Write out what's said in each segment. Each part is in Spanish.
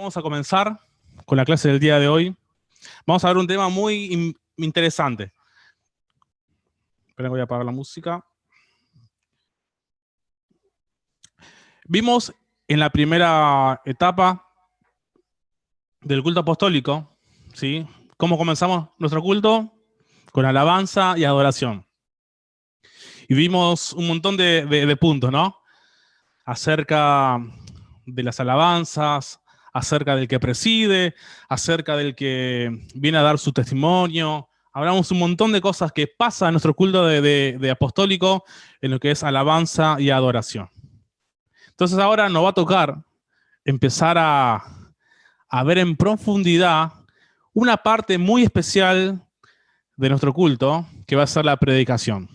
vamos a comenzar con la clase del día de hoy. Vamos a ver un tema muy interesante. Esperen, voy a apagar la música. Vimos en la primera etapa del culto apostólico, ¿sí?, cómo comenzamos nuestro culto con alabanza y adoración. Y vimos un montón de puntos, ¿no? Acerca de las alabanzas, acerca del que preside, acerca del que viene a dar su testimonio. Hablamos un montón de cosas que pasan en nuestro culto de apostólico en lo que es alabanza y adoración. Entonces ahora nos va a tocar empezar a ver en profundidad una parte muy especial de nuestro culto, que va a ser la predicación.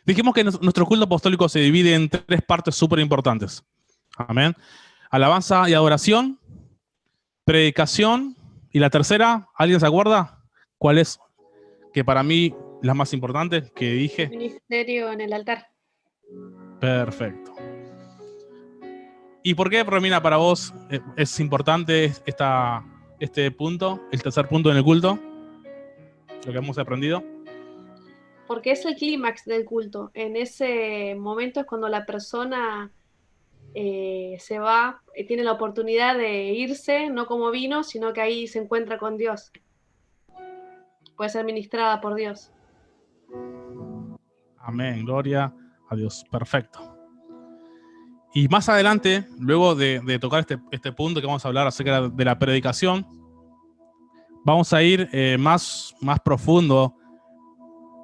Dijimos que nuestro culto apostólico se divide en tres partes súper importantes. Amén. Alabanza y adoración, predicación, y la tercera, ¿alguien se acuerda? ¿Cuál es? Que para mí la más importante que dije. Ministerio en el altar. Perfecto. ¿Y por qué, Romina, para vos es importante este punto, el tercer punto en el culto? Lo que hemos aprendido. Porque es el clímax del culto. En ese momento es cuando la persona se va, tiene la oportunidad de irse, no como vino, sino que ahí se encuentra con Dios. Puede ser ministrada por Dios. Amén, gloria a Dios. Perfecto. Y más adelante, luego de tocar este punto que vamos a hablar acerca de la predicación, vamos a ir más profundo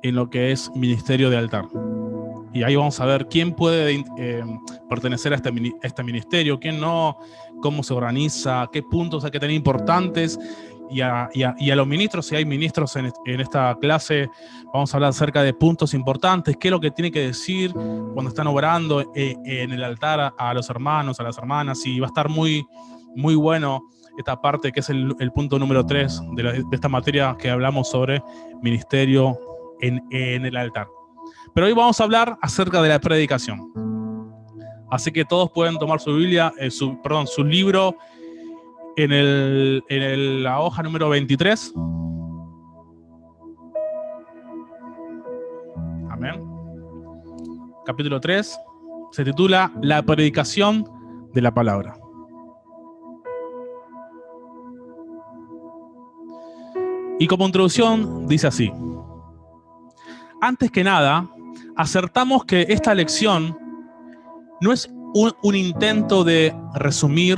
en lo que es ministerio de altar. Y ahí vamos a ver quién puede pertenecer a este ministerio, quién no, cómo se organiza, qué puntos hay que tener importantes. Y a los ministros, si hay ministros en esta clase, vamos a hablar acerca de puntos importantes, qué es lo que tiene que decir cuando están obrando en el altar a los hermanos, a las hermanas. Y va a estar muy, muy bueno esta parte que es el punto número 3 de esta materia que hablamos sobre ministerio en el altar. Pero hoy vamos a hablar acerca de la predicación. Así que todos pueden tomar su Biblia, su libro en la hoja número 23. Amén. Capítulo 3 se titula La predicación de la palabra. Y como introducción dice así: antes que nada, acertamos que esta lección no es un intento de resumir,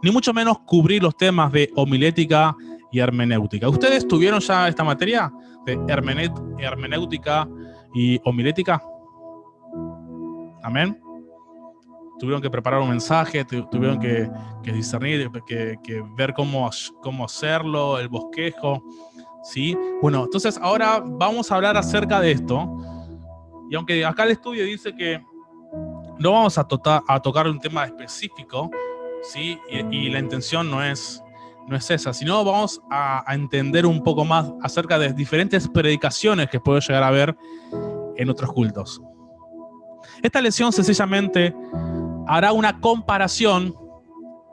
ni mucho menos cubrir los temas de homilética y hermenéutica. ¿Ustedes tuvieron ya esta materia de hermenéutica y homilética? Amén. Tuvieron que preparar un mensaje, tuvieron que discernir, que ver cómo hacerlo, el bosquejo, ¿sí? Bueno, entonces ahora vamos a hablar acerca de esto. Y aunque acá el estudio dice que no vamos a tocar un tema específico, ¿sí? Y la intención no es esa, sino vamos a entender un poco más acerca de diferentes predicaciones que puede llegar a haber en otros cultos. Esta lección sencillamente hará una comparación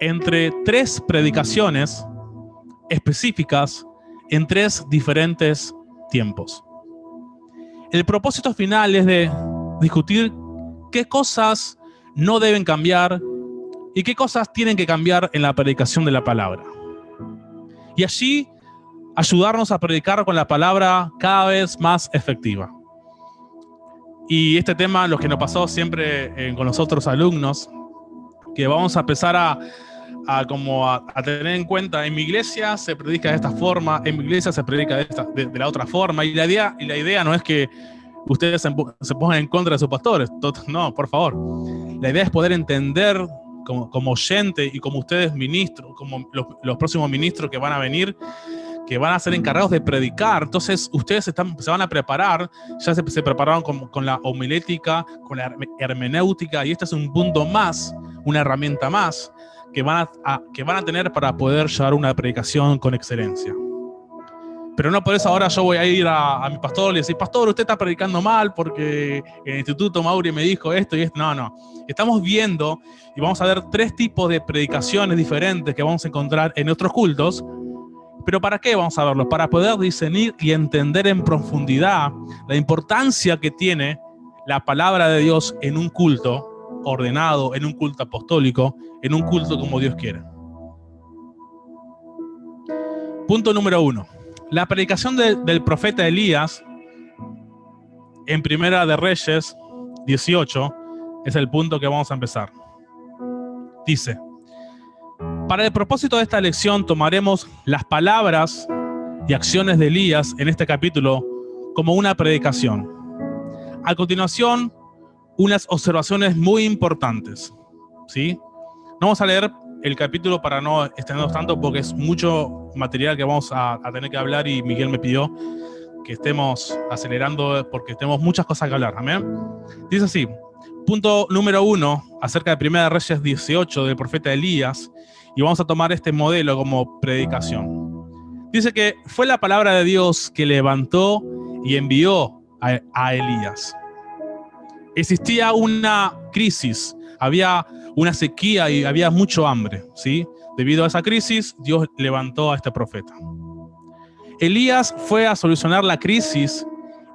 entre tres predicaciones específicas en tres diferentes tiempos. El propósito final es de discutir qué cosas no deben cambiar y qué cosas tienen que cambiar en la predicación de la palabra. Y allí ayudarnos a predicar con la palabra cada vez más efectiva. Y este tema, lo que nos pasó siempre con los otros alumnos, que vamos a empezar a tener en cuenta: en mi iglesia se predica de esta forma, en mi iglesia se predica de la otra forma. Y la idea no es que ustedes se pongan en contra de sus pastores. No, por favor. La idea es poder entender como oyente y como ustedes ministros, como los próximos ministros que van a venir, que van a ser encargados de predicar. Entonces ustedes se van a preparar, ya se prepararon con la homilética, con la hermenéutica, y este es un punto más, una herramienta más que van a tener para poder llevar una predicación con excelencia. Pero no por eso ahora yo voy a ir a mi pastor y decir, pastor, usted está predicando mal porque en el Instituto Mauri me dijo esto y esto. No, no. Estamos viendo y vamos a ver 3 tipos de predicaciones diferentes que vamos a encontrar en nuestros cultos. ¿Pero para qué vamos a verlos? Para poder discernir y entender en profundidad la importancia que tiene la palabra de Dios en un culto ordenado, en un culto apostólico, en un culto como Dios quiere. Punto número 1. La predicación del profeta Elías en Primera de Reyes 18 es el punto que vamos a empezar. Dice: para el propósito de esta lección tomaremos las palabras y acciones de Elías en este capítulo como una predicación. A continuación, unas observaciones muy importantes, ¿sí? No vamos a leer el capítulo para no extendernos tanto porque es mucho material que vamos a tener que hablar y Miguel me pidió que estemos acelerando porque tenemos muchas cosas que hablar. ¿Amén? Dice así, punto número 1 acerca de 1 Reyes 18 del profeta Elías, y vamos a tomar este modelo como predicación. Dice que fue la palabra de Dios que levantó y envió a Elías. Existía una crisis, había una sequía y había mucho hambre, ¿sí? Debido a esa crisis, Dios levantó a este profeta. Elías fue a solucionar la crisis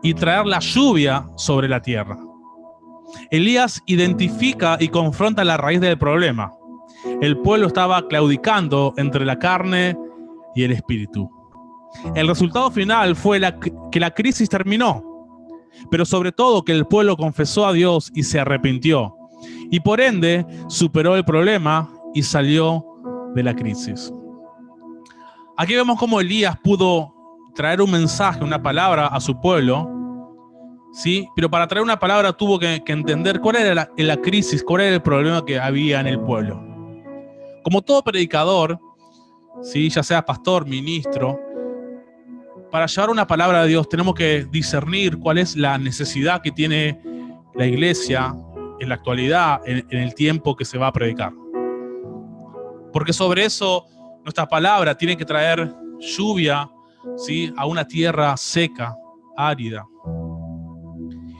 y traer la lluvia sobre la tierra. Elías identifica y confronta la raíz del problema. El pueblo estaba claudicando entre la carne y el espíritu. El resultado final fue que la crisis terminó, pero sobre todo que el pueblo confesó a Dios y se arrepintió, y por ende superó el problema y salió de la crisis. Aquí vemos cómo Elías pudo traer un mensaje, una palabra a su pueblo, ¿sí? Pero para traer una palabra tuvo que entender cuál era la crisis, cuál era el problema que había en el pueblo. Como todo predicador, ¿sí? Ya sea pastor, ministro, para llevar una palabra de Dios tenemos que discernir cuál es la necesidad que tiene la iglesia en la actualidad, en el tiempo que se va a predicar. Porque sobre eso nuestra palabra tiene que traer lluvia, ¿sí? A una tierra seca, árida.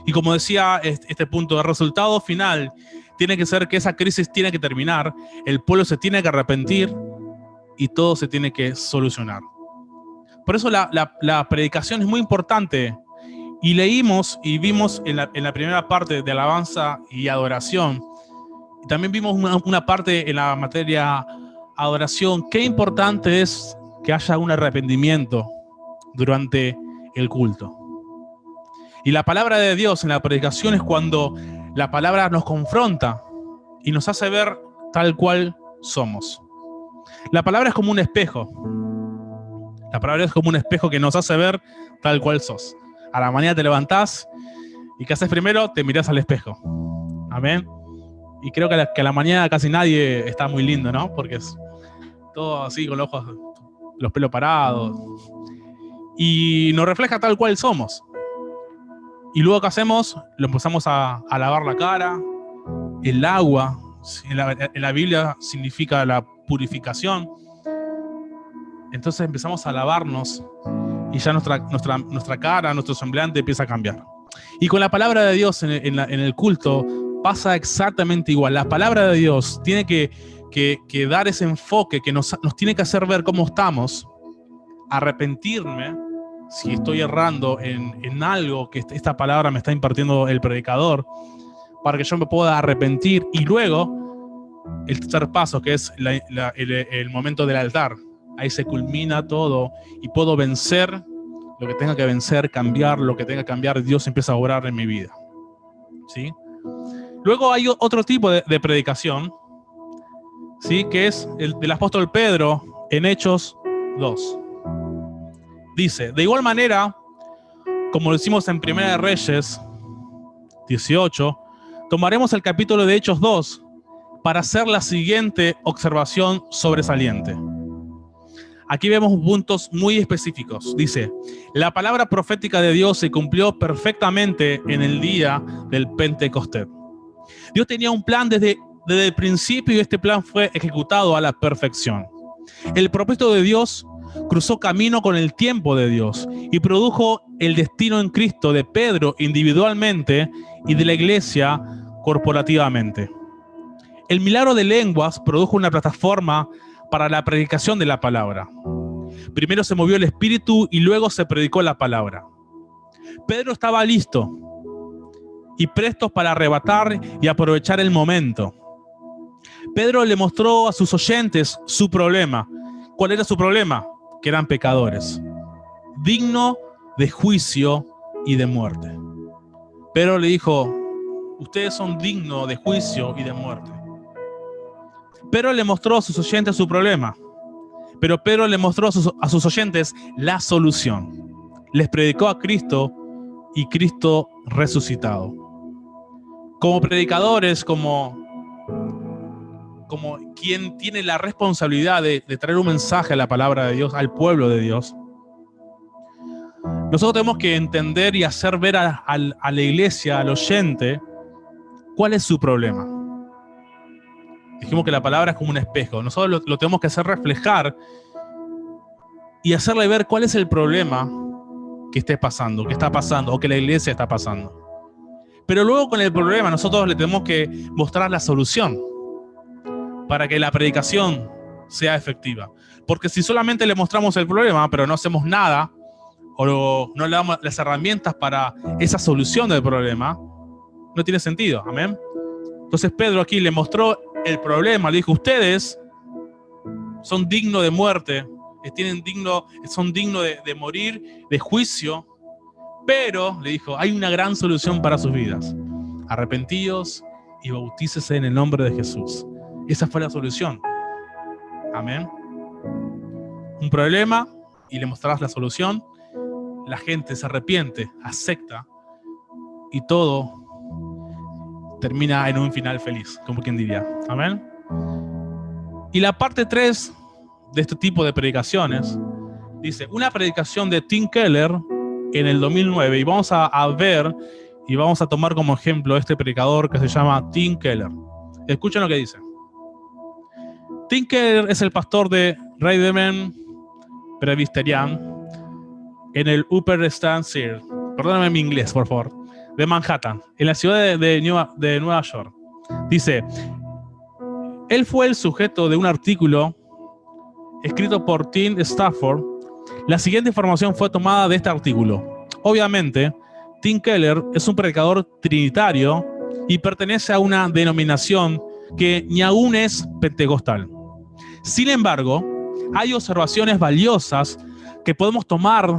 Y como decía este punto, el resultado final tiene que ser que esa crisis tiene que terminar, el pueblo se tiene que arrepentir y todo se tiene que solucionar. Por eso la predicación es muy importante. Y leímos y vimos en la primera parte de alabanza y adoración, y también vimos una parte en la materia adoración, qué importante es que haya un arrepentimiento durante el culto. Y la palabra de Dios en la predicación es cuando la palabra nos confronta y nos hace ver tal cual somos. La palabra es como un espejo. La palabra es como un espejo que nos hace ver tal cual sos. A la mañana te levantás y ¿qué haces primero? Te mirás al espejo. Amén. Y creo que a la mañana casi nadie está muy lindo, ¿no? Porque es todo así con los ojos, los pelos parados. Y nos refleja tal cual somos. Y luego ¿qué hacemos? Lo empezamos a lavar la cara. El agua, en la Biblia significa la purificación. Entonces empezamos a lavarnos y ya nuestra cara, nuestro semblante empieza a cambiar. Y con la palabra de Dios en el culto pasa exactamente igual. La palabra de Dios tiene que dar ese enfoque que nos tiene que hacer ver cómo estamos, arrepentirme si estoy errando en algo que esta palabra me está impartiendo el predicador, para que yo me pueda arrepentir. Y luego el tercer paso, que es el momento del altar. Ahí se culmina todo y puedo vencer lo que tenga que vencer, cambiar lo que tenga que cambiar. Dios empieza a obrar en mi vida, ¿sí? Luego hay otro tipo de predicación, ¿sí? Que es el del apóstol Pedro en Hechos 2. Dice, de igual manera, como lo hicimos en Primera de Reyes 18, tomaremos el capítulo de Hechos 2 para hacer la siguiente observación sobresaliente. Aquí vemos puntos muy específicos. Dice, la palabra profética de Dios se cumplió perfectamente en el día del Pentecostés. Dios tenía un plan desde el principio y este plan fue ejecutado a la perfección. El propósito de Dios cruzó camino con el tiempo de Dios y produjo el destino en Cristo de Pedro individualmente y de la iglesia corporativamente. El milagro de lenguas produjo una plataforma para la predicación de la palabra. Primero se movió el Espíritu y luego se predicó la palabra. Pedro estaba listo y presto para arrebatar y aprovechar el momento. Pedro le mostró a sus oyentes su problema. ¿Cuál era su problema? Que eran pecadores, digno de juicio y de muerte. Pedro le dijo: ustedes son dignos de juicio y de muerte. Pedro le mostró a sus oyentes su problema, pero Pedro le mostró a sus oyentes la solución. Les predicó a Cristo y Cristo resucitado. Como predicadores, como quien tiene la responsabilidad de traer un mensaje a la palabra de Dios, al pueblo de Dios, nosotros tenemos que entender y hacer ver a la iglesia, al oyente, cuál es su problema. Dijimos que la palabra es como un espejo. Nosotros lo tenemos que hacer reflejar y hacerle ver cuál es el problema que esté pasando, que está pasando, o que la iglesia está pasando. Pero luego con el problema nosotros le tenemos que mostrar la solución para que la predicación sea efectiva. Porque si solamente le mostramos el problema, pero no hacemos nada, o no le damos las herramientas para esa solución del problema, no tiene sentido. Amén. Entonces Pedro aquí le mostró el problema, le dijo: ustedes son dignos de muerte, son dignos de morir, de juicio, pero, le dijo, hay una gran solución para sus vidas. Arrepentíos y bautícese en el nombre de Jesús. Esa fue la solución. Amén. Un problema y le mostrarás la solución. La gente se arrepiente, acepta y todo termina en un final feliz, como quien diría. Amén. Y la parte 3 de este tipo de predicaciones dice: una predicación de Tim Keller en el 2009, y vamos a ver y vamos a tomar como ejemplo este predicador que se llama Tim Keller. Escuchen lo que dice. Tim Keller es el pastor de Redeemer Presbyterian en el Upper East Side, perdóname mi inglés, por favor, de Manhattan, en la ciudad de Nueva York. Dice: él fue el sujeto de un artículo escrito por Tim Stafford. La siguiente información fue tomada de este artículo. Obviamente, Tim Keller es un predicador trinitario y pertenece a una denominación que ni aún es pentecostal. Sin embargo, hay observaciones valiosas que podemos tomar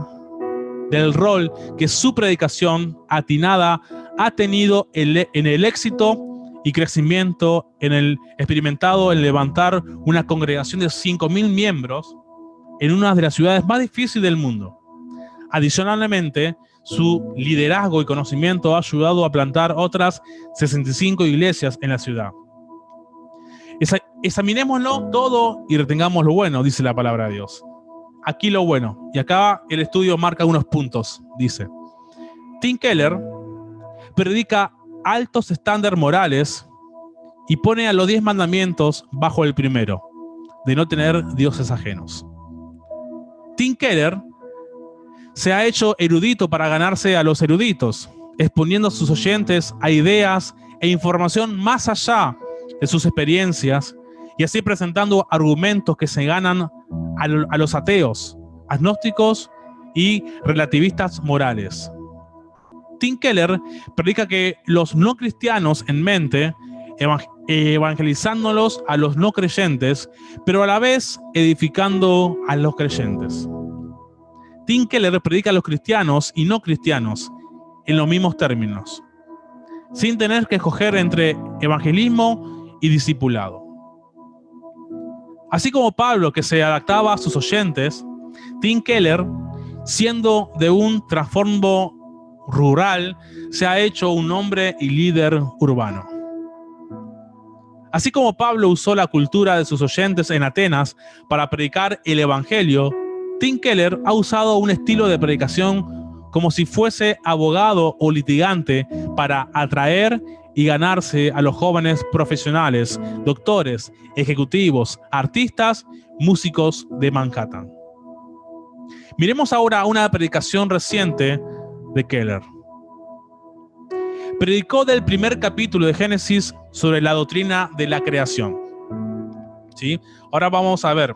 del rol que su predicación atinada ha tenido en el éxito y crecimiento en el experimentado en levantar una congregación de 5.000 miembros en una de las ciudades más difíciles del mundo. Adicionalmente, su liderazgo y conocimiento ha ayudado a plantar otras 65 iglesias en la ciudad. Examinémoslo todo y retengamos lo bueno, dice la palabra de Dios. Aquí lo bueno. Y acá el estudio marca unos puntos. Dice: Tim Keller predica altos estándares morales y pone a los 10 mandamientos bajo el primero, de no tener dioses ajenos. Tim Keller se ha hecho erudito para ganarse a los eruditos, exponiendo a sus oyentes a ideas e información más allá de sus experiencias y así presentando argumentos que se ganan a los ateos, agnósticos y relativistas morales. Tim Keller predica que los no cristianos en mente, evangelizándolos a los no creyentes, pero a la vez edificando a los creyentes. Tim Keller predica a los cristianos y no cristianos en los mismos términos, sin tener que escoger entre evangelismo y discipulado. Así como Pablo, que se adaptaba a sus oyentes, Tim Keller, siendo de un trasfondo rural, se ha hecho un hombre y líder urbano. Así como Pablo usó la cultura de sus oyentes en Atenas para predicar el evangelio, Tim Keller ha usado un estilo de predicación como si fuese abogado o litigante para atraer y ganarse a los jóvenes profesionales, doctores, ejecutivos, artistas, músicos de Manhattan. Miremos ahora una predicación reciente de Keller. Predicó del primer capítulo de Génesis sobre la doctrina de la creación. ¿Sí? Ahora vamos a ver.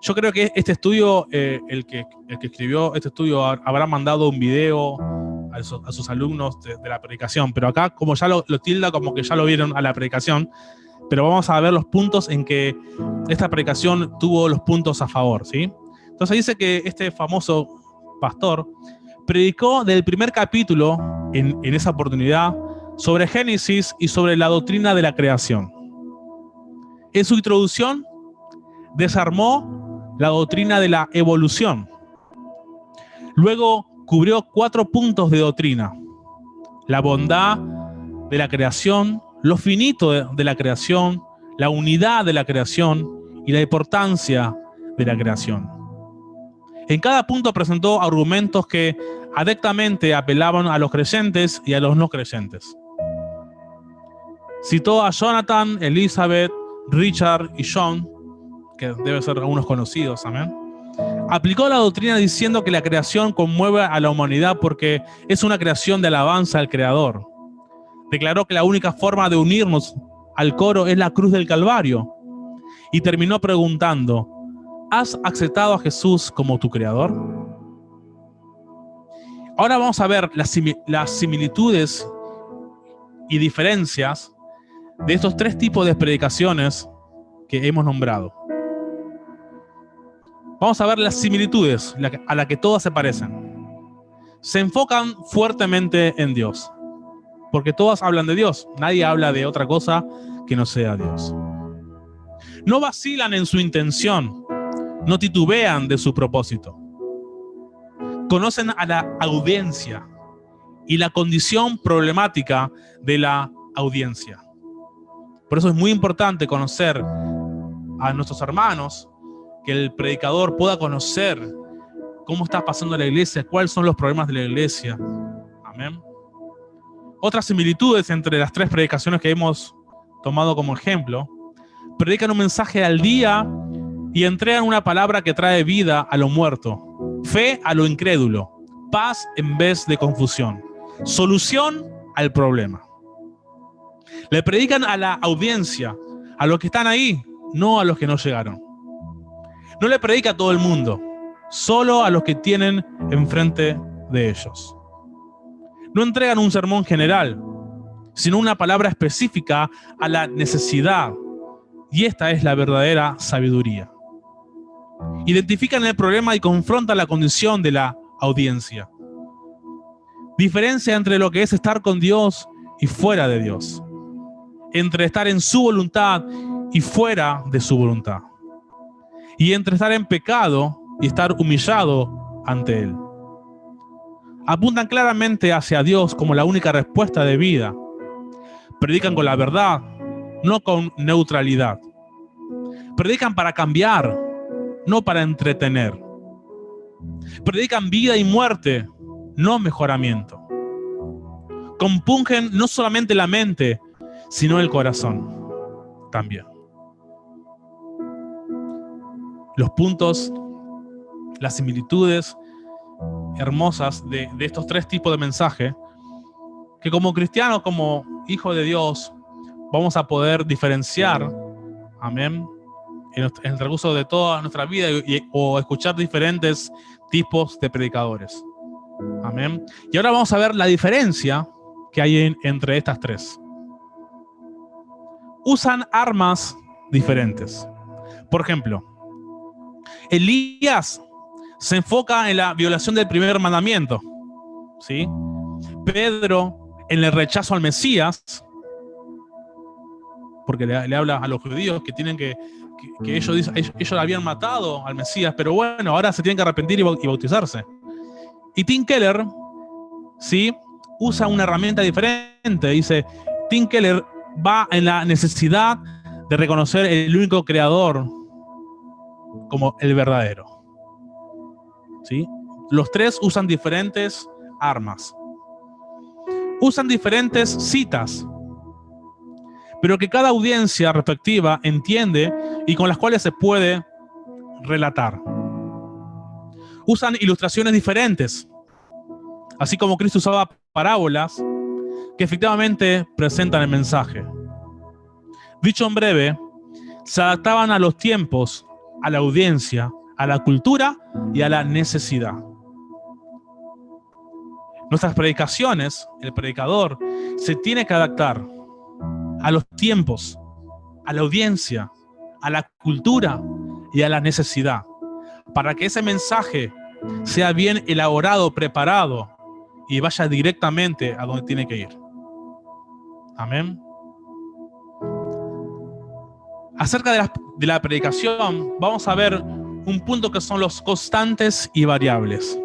Yo creo que este estudio, el que escribió este estudio habrá mandado un video a sus alumnos de la predicación, pero acá como ya lo tilda como que ya lo vieron a la predicación, pero vamos a ver los puntos en que esta predicación tuvo los puntos a favor, ¿sí? Entonces dice que este famoso pastor predicó del primer capítulo en esa oportunidad sobre Génesis y sobre la doctrina de la creación. En su introducción desarmó la doctrina de la evolución. Luego cubrió 4 puntos de doctrina: la bondad de la creación, lo finito de la creación, la unidad de la creación y la importancia de la creación. En cada punto presentó argumentos que adectamente apelaban a los creyentes y a los no creyentes. Citó a Jonathan, Elizabeth, Richard y John, que deben ser algunos conocidos, amén. Aplicó la doctrina diciendo que la creación conmueve a la humanidad porque es una creación de alabanza al Creador. Declaró que la única forma de unirnos al coro es la cruz del Calvario. Y terminó preguntando: ¿has aceptado a Jesús como tu Creador? Ahora vamos a ver las similitudes y diferencias de estos 3 tipos de predicaciones que hemos nombrado. Vamos a ver las similitudes, a las que todas se parecen. Se enfocan fuertemente en Dios, porque todas hablan de Dios. Nadie habla de otra cosa que no sea Dios. No vacilan en su intención, no titubean de su propósito. Conocen a la audiencia y la condición problemática de la audiencia. Por eso es muy importante conocer a nuestros hermanos, que el predicador pueda conocer cómo está pasando la iglesia, cuáles son los problemas de la iglesia. Amén. Otras similitudes entre las 3 predicaciones que hemos tomado como ejemplo: predican un mensaje al día y entregan una palabra que trae vida a lo muerto, fe a lo incrédulo, paz en vez de confusión, solución al problema. Le predican a la audiencia, a los que están ahí, no a los que no llegaron. No le predica a todo el mundo, solo a los que tienen enfrente de ellos. No entregan un sermón general, sino una palabra específica a la necesidad. Y esta es la verdadera sabiduría. Identifican el problema y confrontan la condición de la audiencia. Diferencia entre lo que es estar con Dios y fuera de Dios. Entre estar en su voluntad y fuera de su voluntad. Y entre estar en pecado y estar humillado ante Él. Apuntan claramente hacia Dios como la única respuesta de vida. Predican con la verdad, no con neutralidad. Predican para cambiar, no para entretener. Predican vida y muerte, no mejoramiento. Compungen no solamente la mente, sino el corazón también. Los puntos, las similitudes hermosas de estos 3 tipos de mensaje, que como cristianos, como hijos de Dios, vamos a poder diferenciar, amén, en el transcurso de toda nuestra vida o escuchar diferentes tipos de predicadores. Amén. Y ahora vamos a ver la diferencia que hay entre estas 3. Usan armas diferentes. Por ejemplo, Elías se enfoca en la violación del primer mandamiento, ¿sí? Pedro en el rechazo al Mesías, porque le habla a los judíos que tienen que ellos habían matado al Mesías, pero bueno, ahora se tienen que arrepentir y bautizarse. Y Tim Keller, ¿sí?, usa una herramienta diferente. Dice, Tim Keller va en la necesidad de reconocer el único creador como el verdadero. ¿Sí? Los 3 usan diferentes armas. Usan diferentes citas, pero que cada audiencia respectiva entiende y con las cuales se puede relatar. usan ilustraciones diferentes, así como Cristo usaba parábolas que efectivamente presentan el mensaje. Dicho en breve, se adaptaban a los tiempos, a la audiencia, a la cultura y a la necesidad. Nuestras predicaciones, el predicador, se tiene que adaptar a los tiempos, a la audiencia, a la cultura y a la necesidad, para que ese mensaje sea bien elaborado, preparado y vaya directamente a donde tiene que ir. Amén. Acerca de la predicación, vamos a ver un punto que son los constantes y variables.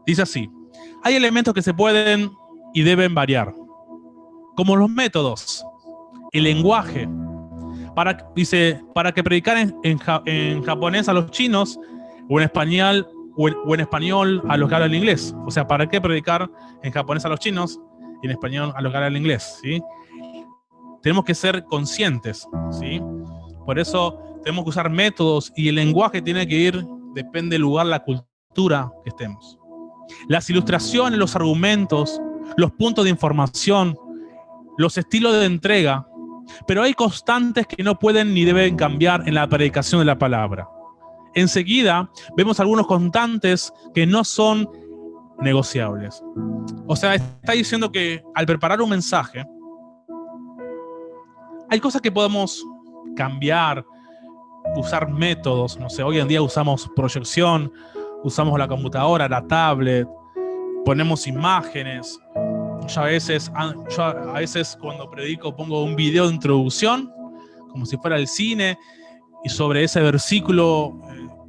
Dice así: hay elementos que se pueden y deben variar, como los métodos, el lenguaje. Dice, para que predicar en japonés a los chinos, o en español, o en español a los que hablan inglés. O sea, ¿para qué predicar en japonés a los chinos y en español a los que hablan inglés? ¿Sí? Tenemos que ser conscientes, ¿sí? Por eso tenemos que usar métodos, y el lenguaje tiene que ir, depende del lugar, la cultura que estemos. Las ilustraciones, los argumentos, los puntos de información, los estilos de entrega, pero hay constantes que no pueden ni deben cambiar en la predicación de la palabra. Enseguida vemos algunos constantes que no son negociables. O sea, está diciendo que al preparar un mensaje, hay cosas que podemos cambiar, usar métodos. No sé, hoy en día usamos proyección, usamos la computadora, la tablet, ponemos imágenes. Yo a veces cuando predico pongo un video de introducción, como si fuera el cine, y sobre ese versículo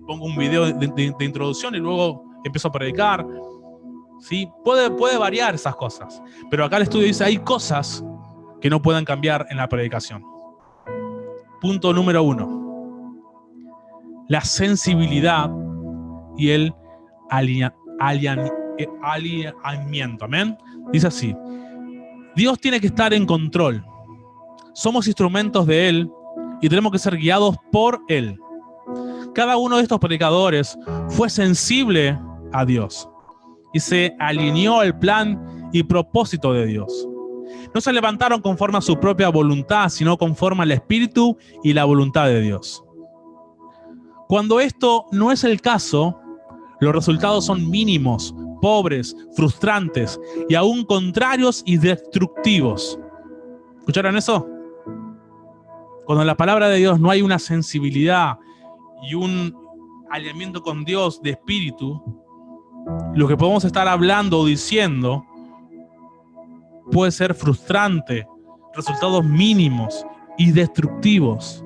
pongo un video de introducción y luego empiezo a predicar. ¿Sí? Puede variar esas cosas, pero acá el estudio dice hay cosas que no pueden cambiar en la predicación. Punto número 1. La sensibilidad y el alineamiento. Amén. Dice así: Dios tiene que estar en control. Somos instrumentos de Él y tenemos que ser guiados por Él. Cada uno de estos predicadores fue sensible a Dios y se alineó al plan y propósito de Dios. No se levantaron conforme a su propia voluntad, sino conforme al Espíritu y la voluntad de Dios. Cuando esto no es el caso, los resultados son mínimos, pobres, frustrantes y aún contrarios y destructivos. ¿Escucharon eso? Cuando en la palabra de Dios no hay una sensibilidad y un alineamiento con Dios de espíritu, lo que podemos estar hablando o diciendo puede ser frustrante, resultados mínimos y destructivos.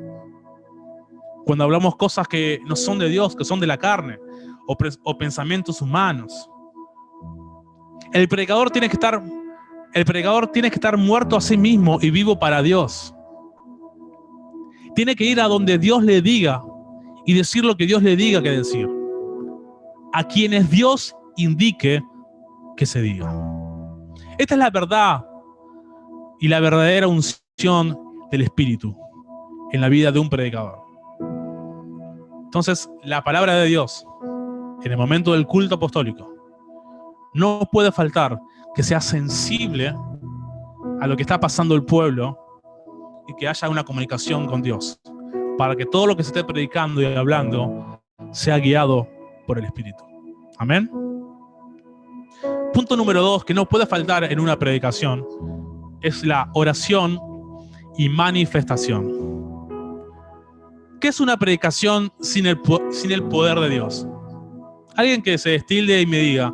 Cuando hablamos cosas que no son de Dios, que son de la carne, o pensamientos humanos. El predicador tiene que estar muerto a sí mismo y vivo para Dios. Tiene que ir a donde Dios le diga y decir lo que Dios le diga que decir, a quienes Dios indique que se diga. Esta es la verdad y la verdadera unción del Espíritu en la vida de un predicador. Entonces, la palabra de Dios en el momento del culto apostólico no puede faltar que sea sensible a lo que está pasando el pueblo y que haya una comunicación con Dios, para que todo lo que se esté predicando y hablando sea guiado por el Espíritu. Amén. Punto número 2 que no puede faltar en una predicación es la oración y manifestación. ¿Qué es una predicación sin el poder de Dios? Alguien que se destilde y me diga,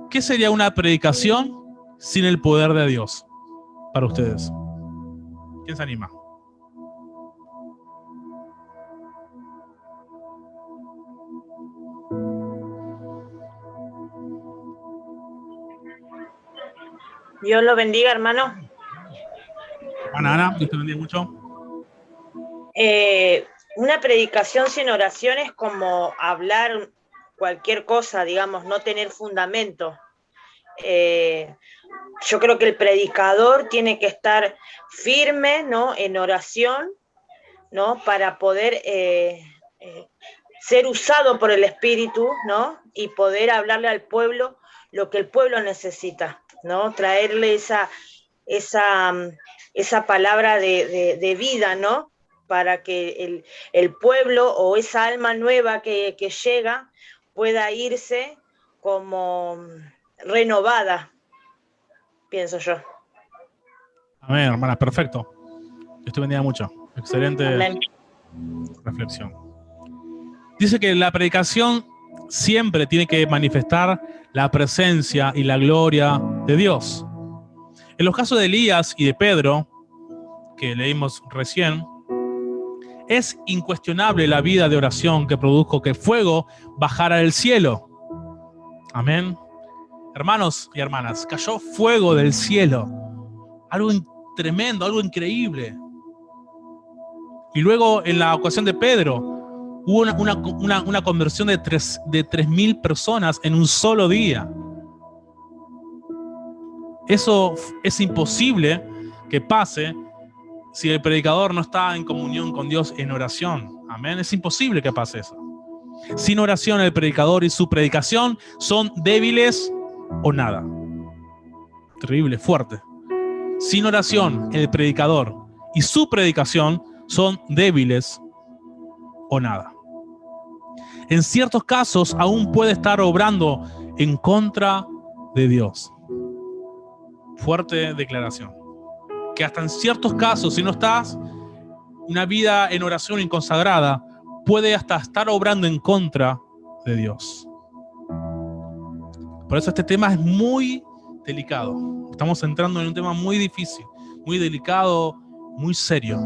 ¿qué sería una predicación sin el poder de Dios para ustedes? ¿Quién se anima? Dios lo bendiga, hermano. Ana, Dios te bendiga mucho. Una predicación sin oración es como hablar cualquier cosa, digamos, no tener fundamento. Yo creo que el predicador tiene que estar firme, ¿no?, en oración, ¿no?, para poder ser usado por el Espíritu, ¿no? Y poder hablarle al pueblo lo que el pueblo necesita, ¿no? Traerle esa palabra de vida, ¿no? Para que el pueblo o esa alma nueva que llega pueda irse como renovada, pienso yo. Amén, hermana, perfecto. Dios te bendiga mucho. Excelente Amén. reflexión. Dice que la predicación siempre tiene que manifestar la presencia y la gloria de Dios. En los casos de Elías y de Pedro, que leímos recién, es incuestionable la vida de oración que produjo que fuego bajara del cielo. Amén. Hermanos y hermanas, cayó fuego del cielo. Algo tremendo, algo increíble. Y luego en la ocasión de Pedro, hubo una conversión de 3.000 personas en un solo día. Eso es imposible que pase si el predicador no está en comunión con Dios en oración. Amén. Es imposible que pase eso. Sin oración, el predicador y su predicación son débiles o nada. Terrible, fuerte. Sin oración, el predicador y su predicación son débiles o nada. En ciertos casos, aún puede estar obrando en contra de Dios. Fuerte declaración. Que hasta en ciertos casos, si no estás una vida en oración y consagrada, puede hasta estar obrando en contra de Dios. Por eso este tema es muy delicado. Estamos entrando en un tema muy difícil, muy delicado, muy serio.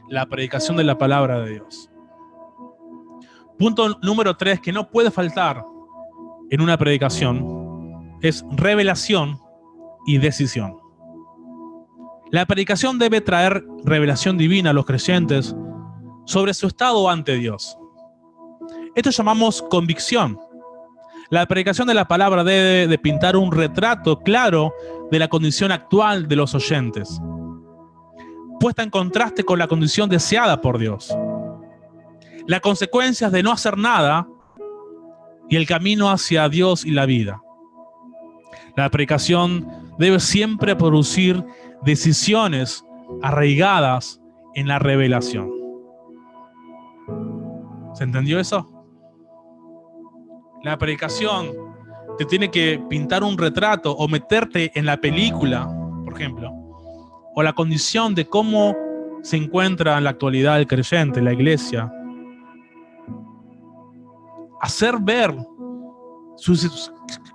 La predicación de la palabra de Dios. Punto número 3 que no puede faltar en una predicación es revelación y decisión. La predicación debe traer revelación divina a los creyentes sobre su estado ante Dios. Esto llamamos convicción. La predicación de la palabra debe de pintar un retrato claro de la condición actual de los oyentes, puesta en contraste con la condición deseada por Dios. Las consecuencias de no hacer nada y el camino hacia Dios y la vida. La predicación debe siempre producir decisiones arraigadas en la revelación. ¿Se entendió eso? La predicación te tiene que pintar un retrato o meterte en la película, por ejemplo, o la condición de cómo se encuentra en la actualidad el creyente, la iglesia. Hacer ver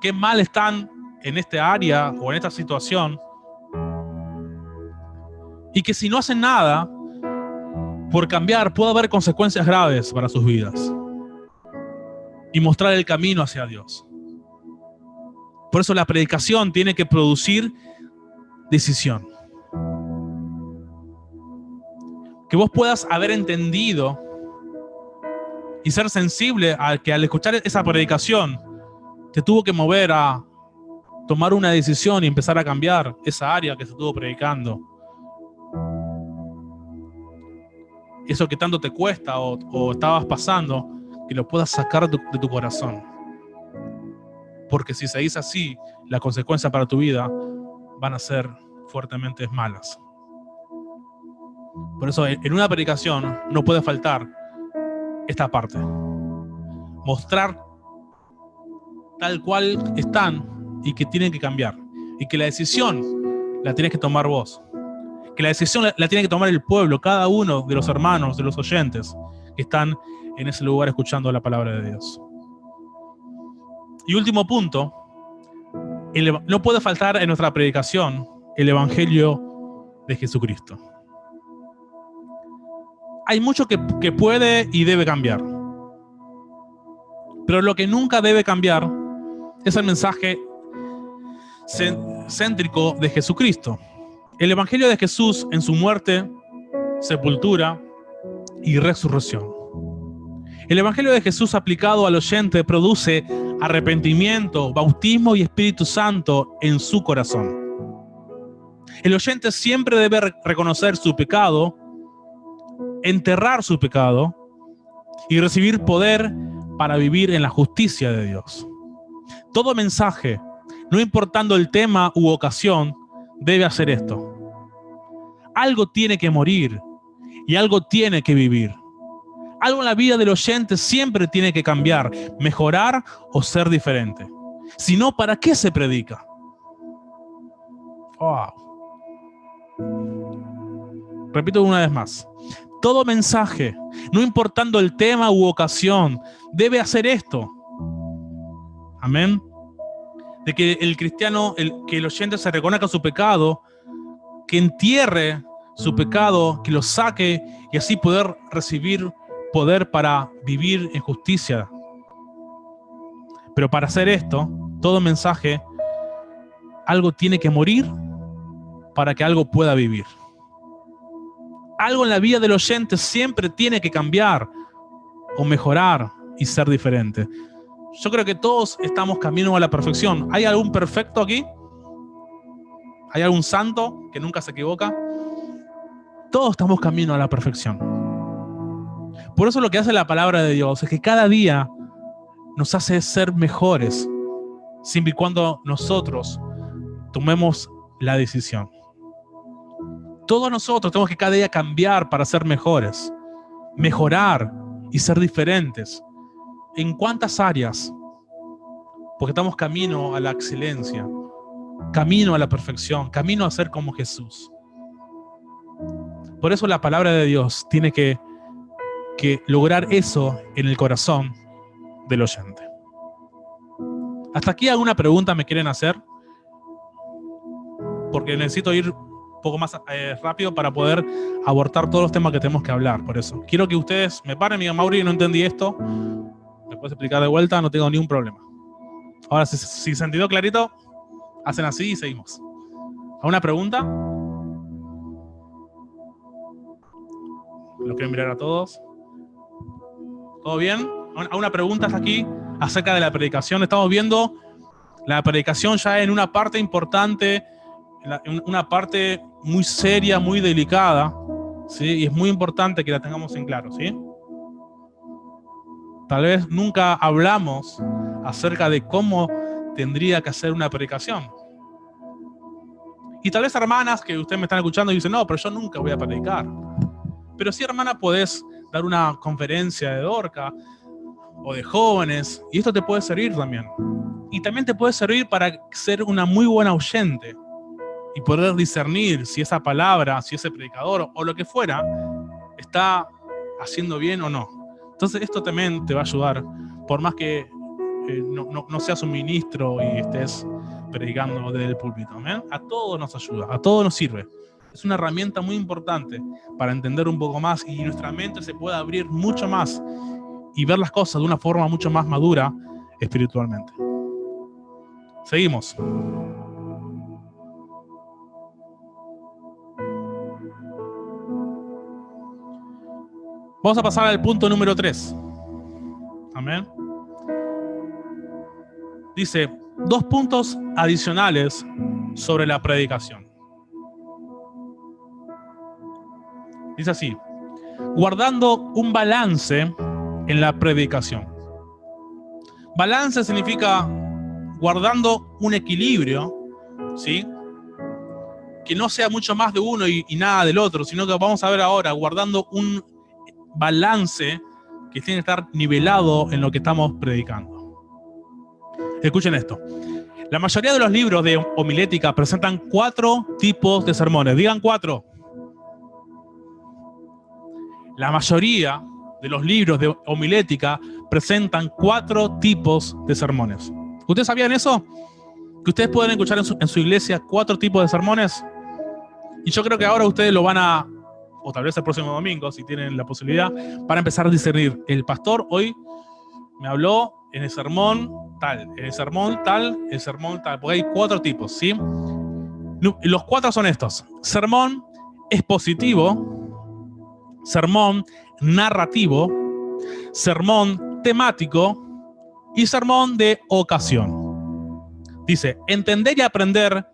qué mal están en esta área o en esta situación, y que si no hacen nada por cambiar, puede haber consecuencias graves para sus vidas, y mostrar el camino hacia Dios. Por eso la predicación tiene que producir decisión. Que vos puedas haber entendido y ser sensible a que al escuchar esa predicación te tuvo que mover a tomar una decisión y empezar a cambiar esa área que se estuvo predicando. Eso que tanto te cuesta o estabas pasando, que lo puedas sacar de tu corazón. Porque si seguís así, las consecuencias para tu vida van a ser fuertemente malas. Por eso en una predicación no puede faltar esta parte. Mostrar tal cual están y que tienen que cambiar. Y que la decisión la tienes que tomar vos. Que la decisión la tiene que tomar el pueblo, cada uno de los hermanos, de los oyentes que están en ese lugar escuchando la palabra de Dios. Y último punto, no puede faltar en nuestra predicación el Evangelio de Jesucristo. Hay mucho que puede y debe cambiar. Pero lo que nunca debe cambiar es el mensaje céntrico de Jesucristo. El Evangelio de Jesús en su muerte, sepultura y resurrección. El Evangelio de Jesús aplicado al oyente produce arrepentimiento, bautismo y Espíritu Santo en su corazón. El oyente siempre debe reconocer su pecado, enterrar su pecado y recibir poder para vivir en la justicia de Dios. Todo mensaje, no importando el tema u ocasión, debe hacer esto. Algo tiene que morir y algo tiene que vivir. Algo en la vida del oyente siempre tiene que cambiar, mejorar o ser diferente. Si no, ¿para qué se predica? Wow. Repito una vez más. Todo mensaje, no importando el tema u ocasión, debe hacer esto. Amén. De que el cristiano, que el oyente se reconozca su pecado, que entierre su pecado, que lo saque y así poder recibir poder para vivir en justicia. Pero para hacer esto, todo mensaje, algo tiene que morir para que algo pueda vivir. Algo en la vida del oyente siempre tiene que cambiar o mejorar y ser diferente. Yo creo que todos estamos camino a la perfección. ¿Hay algún perfecto aquí? ¿Hay algún santo que nunca se equivoca? Todos estamos camino a la perfección. Por eso lo que hace la palabra de Dios es que cada día nos hace ser mejores, siempre y cuando nosotros tomemos la decisión. Todos nosotros tenemos que cada día cambiar para ser mejores, mejorar y ser diferentes. ¿En cuántas áreas? Porque estamos camino a la excelencia, camino a la perfección, camino a ser como Jesús. Por eso la palabra de Dios tiene que lograr eso en el corazón del oyente. ¿Hasta aquí alguna pregunta me quieren hacer? Porque necesito ir un poco más rápido para poder abordar todos los temas que tenemos que hablar. Por eso quiero que ustedes me paren y me digan: Mauri, no entendí esto. ¿Me puedes explicar de vuelta? No tengo ningún problema. Ahora, si se entendió clarito, hacen así y seguimos. ¿Alguna pregunta? Lo quiero mirar a todos. ¿Todo bien? ¿Alguna pregunta hasta aquí acerca de la predicación? Estamos viendo la predicación ya en una parte importante, en una parte muy seria, muy delicada, ¿sí? Y es muy importante que la tengamos en claro, ¿sí? Tal vez nunca hablamos acerca de cómo tendría que hacer una predicación. Y tal vez hermanas que ustedes me están escuchando y dicen: no, pero yo nunca voy a predicar. Pero sí, hermana, podés dar una conferencia de Dorca o de jóvenes, y esto te puede servir también. Y también te puede servir para ser una muy buena oyente y poder discernir si esa palabra, si ese predicador o lo que fuera está haciendo bien o no. Entonces esto también te va a ayudar, por más que no seas un ministro y estés predicando desde el púlpito. ¿Amén? A todos nos ayuda, a todos nos sirve. Es una herramienta muy importante para entender un poco más y nuestra mente se pueda abrir mucho más y ver las cosas de una forma mucho más madura espiritualmente. Seguimos. Vamos a pasar al punto número 3. Amén. Dice, 2 puntos adicionales sobre la predicación. Dice así: guardando un balance en la predicación. Balance significa guardando un equilibrio, ¿sí? Que no sea mucho más de uno y nada del otro, sino que vamos a ver ahora, guardando un balance que tiene que estar nivelado en lo que estamos predicando. Escuchen esto. La mayoría de los libros de homilética presentan 4 tipos de sermones. Digan 4. La mayoría de los libros de homilética presentan 4 tipos de sermones. ¿Ustedes sabían eso? Que ustedes pueden escuchar en su iglesia 4 tipos de sermones. Y yo creo que ahora ustedes lo van a, o tal vez el próximo domingo, si tienen la posibilidad, para empezar a discernir. El pastor hoy me habló en el sermón tal, en el sermón tal, el sermón tal, porque hay 4 tipos, ¿sí? Los 4 son estos: sermón expositivo, sermón narrativo, sermón temático y sermón de ocasión. Dice, entender y aprender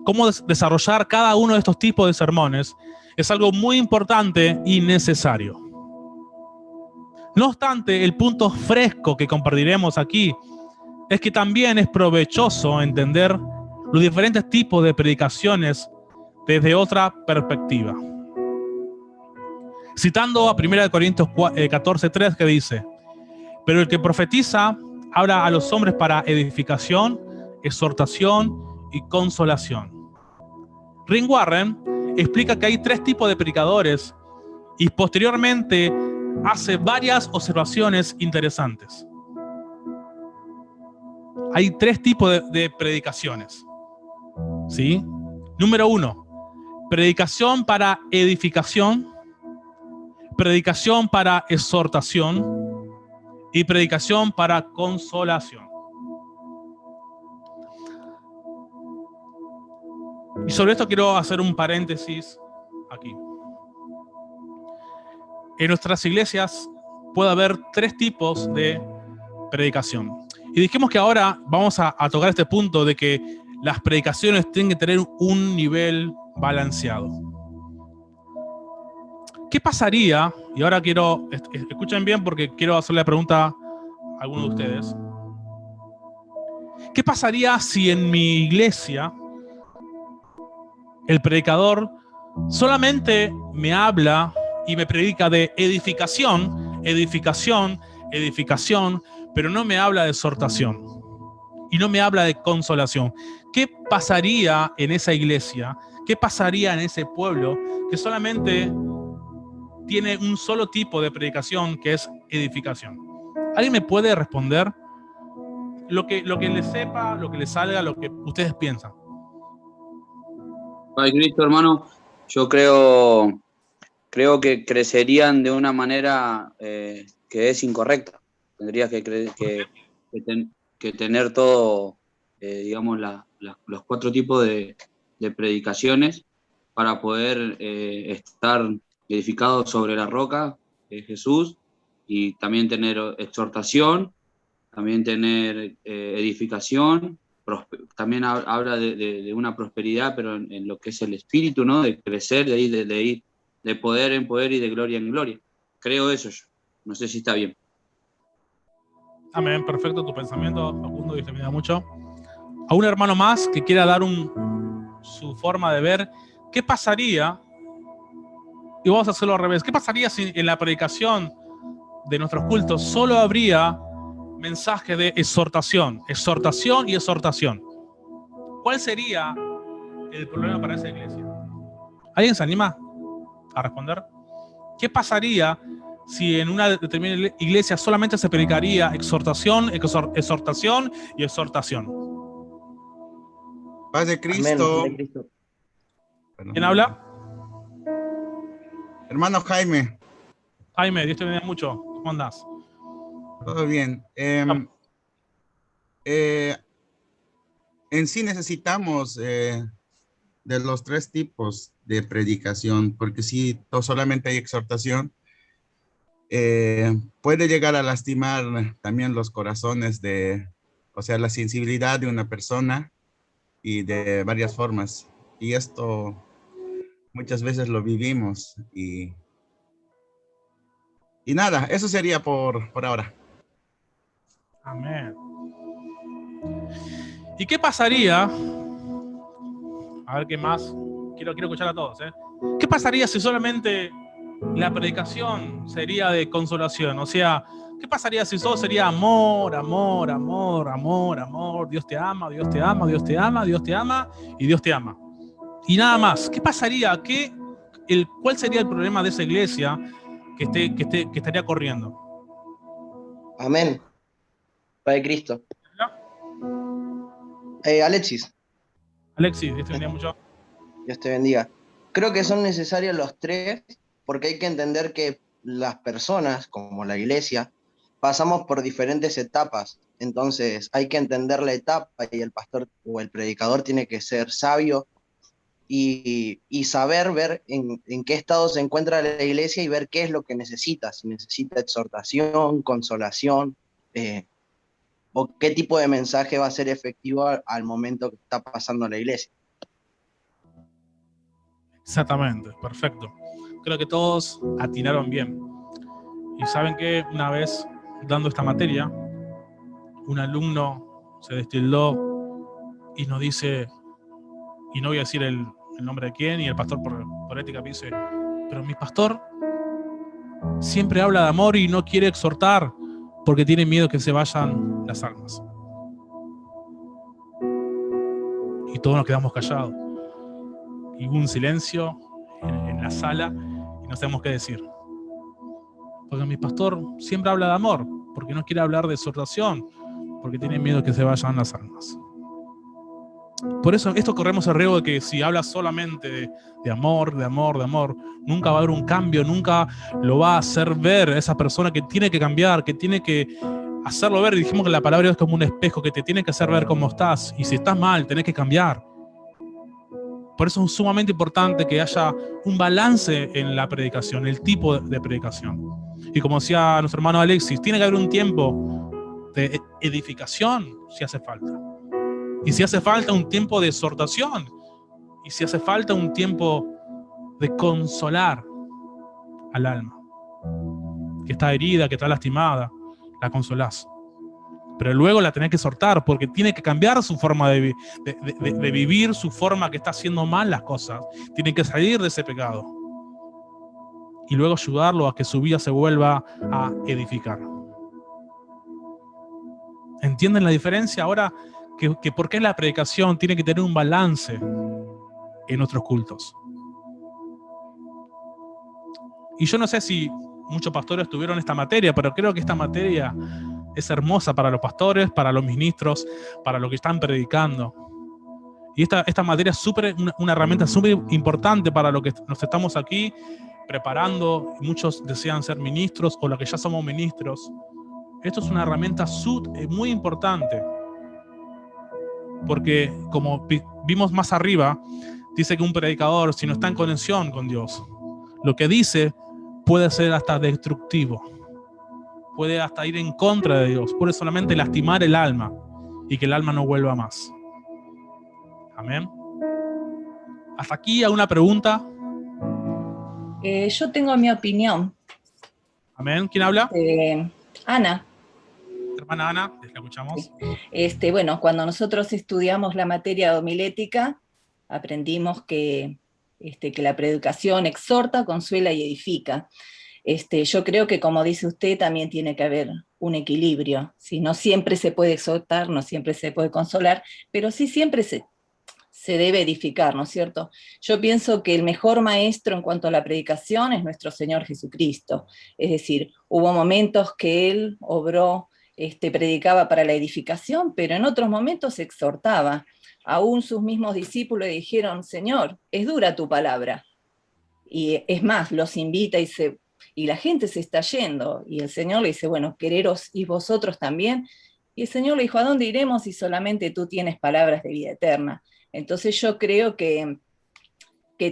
cómo desarrollar cada uno de estos tipos de sermones es algo muy importante y necesario. No obstante, el punto fresco que compartiremos aquí es que también es provechoso entender los diferentes tipos de predicaciones desde otra perspectiva. Citando a 1 Corintios 14:3, que dice: pero el que profetiza habla a los hombres para edificación, exhortación y consolación. Rick Warren explica que hay 3 tipos de predicadores y posteriormente hace varias observaciones interesantes. Hay 3 tipos de predicaciones, ¿sí? Número 1, predicación para edificación, predicación para exhortación y predicación para consolación. Y sobre esto quiero hacer un paréntesis aquí. En nuestras iglesias puede haber 3 tipos de predicación. Y dijimos que ahora vamos a tocar este punto de que las predicaciones tienen que tener un nivel balanceado. ¿Qué pasaría? Y ahora quiero, escuchen bien porque quiero hacerle la pregunta a alguno de ustedes. ¿Qué pasaría si en mi iglesia el predicador solamente me habla y me predica de edificación, edificación, edificación, pero no me habla de exhortación y no me habla de consolación? ¿Qué pasaría en esa iglesia? ¿Qué pasaría en ese pueblo que solamente tiene un solo tipo de predicación, que es edificación? ¿Alguien me puede responder? Lo que le sepa, lo que le salga, lo que ustedes piensan. Ay, Cristo, hermano, yo creo que crecerían de una manera que es incorrecta. Tendrías que tener todo, digamos, los 4 tipos de predicaciones para poder estar edificados sobre la roca de Jesús, y también tener exhortación, también tener edificación. También habla de una prosperidad, pero en lo que es el espíritu, ¿no? De crecer, de ir de poder en poder y de gloria en gloria. Creo eso yo. No sé si está bien. Amén, perfecto tu pensamiento, Facundo, Dios te bendiga mucho. A un hermano más que quiera dar su forma de ver, ¿qué pasaría? Y vamos a hacerlo al revés. ¿Qué pasaría si en la predicación de nuestros cultos solo habría mensaje de exhortación, exhortación y exhortación? ¿Cuál sería el problema para esa iglesia? ¿Alguien se anima a responder? ¿Qué pasaría si en una determinada iglesia solamente se predicaría exhortación, exhortación y exhortación? Paz de Cristo. Amén, de Cristo. ¿Quién habla? Hermano Jaime. Jaime, Dios te bendiga mucho. ¿Cómo andás? Todo bien. En sí necesitamos de los 3 tipos de predicación, porque si solamente hay exhortación, puede llegar a lastimar también los corazones o sea, la sensibilidad de una persona, y de varias formas. Y esto muchas veces lo vivimos. Y nada, eso sería por ahora. Amén. ¿Y qué pasaría? A ver qué más. Quiero escuchar a todos, ¿eh? ¿Qué pasaría si solamente la predicación sería de consolación? O sea, ¿qué pasaría si solo sería amor, amor, amor, amor, amor? Dios te ama, Dios te ama, Dios te ama, Dios te ama y Dios te ama. Y nada más. ¿Qué pasaría? ¿Cuál sería el problema de esa iglesia que estaría corriendo? Amén. Padre Cristo. Alexis. Alexis, Dios te bendiga mucho. Dios te bendiga. Creo que son necesarios los 3, porque hay que entender que las personas, como la iglesia, pasamos por diferentes etapas. Entonces hay que entender la etapa, y el pastor o el predicador tiene que ser sabio y saber ver en qué estado se encuentra la iglesia y ver qué es lo que necesita. Si necesita exhortación, consolación, o qué tipo de mensaje va a ser efectivo al momento que está pasando la iglesia. Exactamente, perfecto. Creo que todos atinaron bien. Y saben que una vez dando esta materia, un alumno se destildó y nos dice, y no voy a decir el nombre de quién, y el pastor por ética me dice, pero mi pastor siempre habla de amor y no quiere exhortar porque tiene miedo que se vayan las almas. Y todos nos quedamos callados. Y hubo un silencio en la sala y no sabemos qué decir. Porque mi pastor siempre habla de amor, porque no quiere hablar de exhortación, porque tiene miedo que se vayan las almas. Por eso esto corremos el riesgo de que si hablas solamente de amor, nunca va a haber un cambio, nunca lo va a hacer ver a esa persona que tiene que cambiar, que tiene que hacerlo ver. Y dijimos que la palabra de Dios es como un espejo que te tiene que hacer ver cómo estás. Y si estás mal, tenés que cambiar. Por eso es sumamente importante que haya un balance en la predicación, el tipo de predicación. Y como decía nuestro hermano Alexis, tiene que haber un tiempo de edificación si hace falta. Y si hace falta un tiempo de exhortación. Y si hace falta un tiempo de consolar al alma. Que está herida, que está lastimada, la consolás. Pero luego la tenés que exhortar porque tiene que cambiar su forma de vivir, su forma que está haciendo mal las cosas. Tiene que salir de ese pecado. Y luego ayudarlo a que su vida se vuelva a edificar. ¿Entienden la diferencia? Ahora, que por qué la predicación tiene que tener un balance en nuestros cultos. Y yo no sé si muchos pastores tuvieron esta materia, pero creo que esta materia es hermosa para los pastores, para los ministros, para los que están predicando. Y esta materia es una herramienta súper importante para los que nos estamos aquí preparando. Muchos desean ser ministros o los que ya somos ministros. Esto es una herramienta muy importante. Porque como vimos más arriba, dice que un predicador, si no está en conexión con Dios, lo que dice puede ser hasta destructivo. Puede hasta ir en contra de Dios. Puede solamente lastimar el alma y que el alma no vuelva más. Amén. ¿Hasta aquí alguna pregunta? Yo tengo mi opinión. Amén. ¿Quién habla? Ana. Hermana Ana, la escuchamos. Bueno, cuando nosotros estudiamos la materia de homilética, aprendimos que la predicación exhorta, consuela y edifica. Yo creo que, como dice usted, también tiene que haber un equilibrio. ¿Sí? No siempre se puede exhortar, no siempre se puede consolar, pero sí siempre se debe edificar, ¿no es cierto? Yo pienso que el mejor maestro en cuanto a la predicación es nuestro Señor Jesucristo. Es decir, hubo momentos que Él obró, predicaba para la edificación, pero en otros momentos exhortaba. Aún sus mismos discípulos le dijeron, Señor, es dura tu palabra. Y es más, los invita y la gente se está yendo. Y el Señor le dice, bueno, quereros y vosotros también. Y el Señor le dijo, ¿a dónde iremos si solamente tú tienes palabras de vida eterna? Entonces yo creo que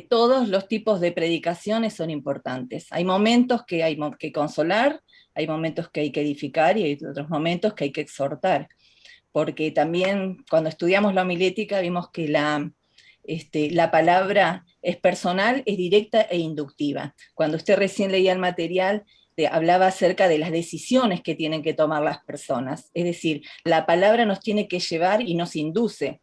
todos los tipos de predicaciones son importantes. Hay momentos que hay que consolar, hay momentos que hay que edificar y hay otros momentos que hay que exhortar. Porque también cuando estudiamos la homilética vimos que la palabra es personal, es directa e inductiva. Cuando usted recién leía el material, hablaba acerca de las decisiones que tienen que tomar las personas. Es decir, la palabra nos tiene que llevar y nos induce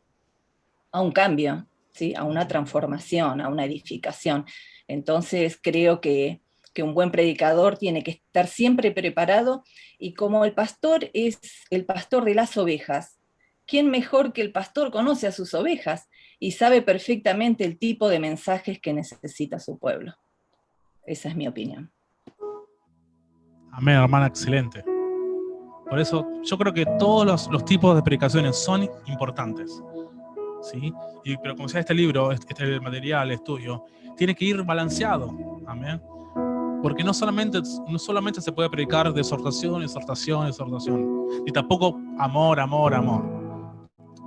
a un cambio, ¿sí? A una transformación, a una edificación. Entonces creo que un buen predicador tiene que estar siempre preparado, y como el pastor es el pastor de las ovejas, ¿quién mejor que el pastor conoce a sus ovejas y sabe perfectamente el tipo de mensajes que necesita su pueblo? Esa es mi opinión. Amén, hermana, excelente. Por eso yo creo que todos los tipos de predicaciones son importantes, ¿sí? Pero como decía este libro, material, estudio, tiene que ir balanceado. Amén. Porque no solamente se puede predicar de exhortación, y tampoco amor,